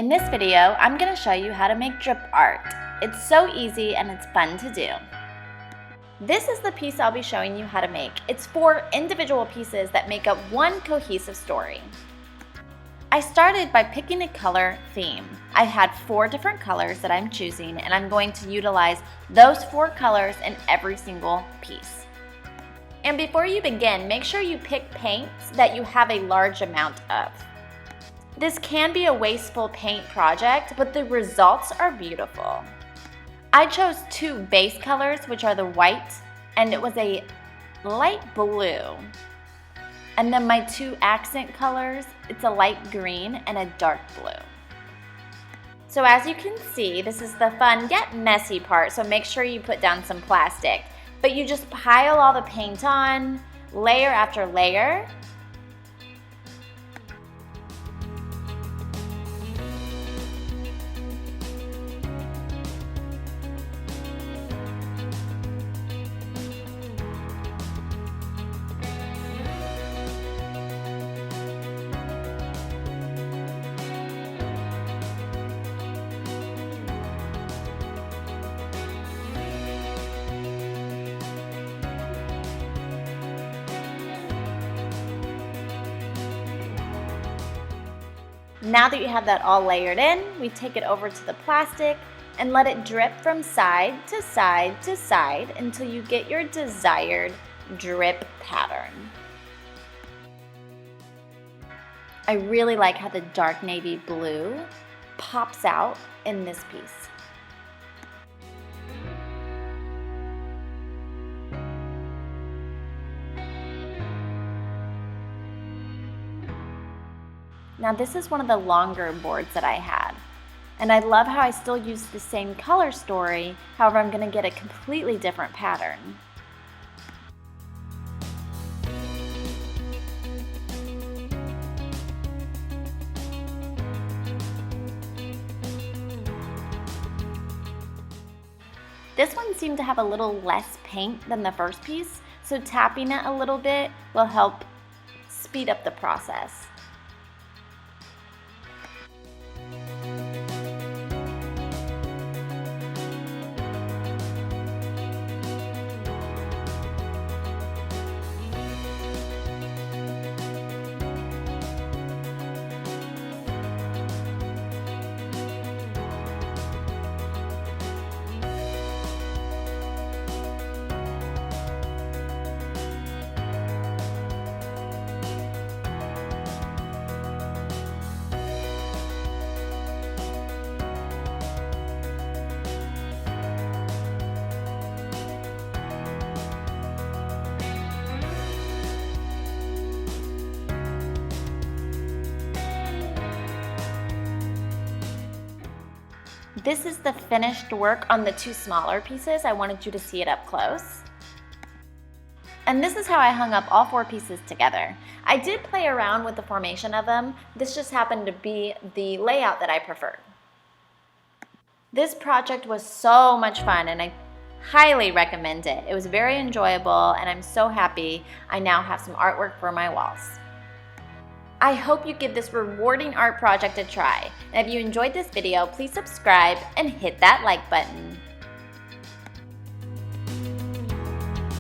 In this video, I'm going to show you how to make drip art. It's so easy and it's fun to do. This is the piece I'll be showing you how to make. It's 4 individual pieces that make up one cohesive story. I started by picking a color theme. I had 4 different colors that I'm choosing, and I'm going to utilize those 4 colors in every single piece. And before you begin, make sure you pick paints that you have a large amount of. This can be a wasteful paint project, but the results are beautiful. I chose 2 base colors, which are the white, and it was a light blue. And then my 2 accent colors, it's a light green and a dark blue. So as you can see, this is the fun yet messy part, so make sure you put down some plastic. But you just pile all the paint on, layer after layer. Now that you have that all layered in, we take it over to the plastic and let it drip from side to side to side until you get your desired drip pattern. I really like how the dark navy blue pops out in this piece. Now this is one of the longer boards that I had, and I love how I still use the same color story, however I'm going to get a completely different pattern. This one seemed to have a little less paint than the first piece, so tapping it a little bit will help speed up the process. This is the finished work on the 2 smaller pieces. I wanted you to see it up close. And this is how I hung up all 4 pieces together. I did play around with the formation of them. This just happened to be the layout that I preferred. This project was so much fun, and I highly recommend it. It was very enjoyable, and I'm so happy I now have some artwork for my walls. I hope you give this rewarding art project a try. And if you enjoyed this video, please subscribe and hit that like button.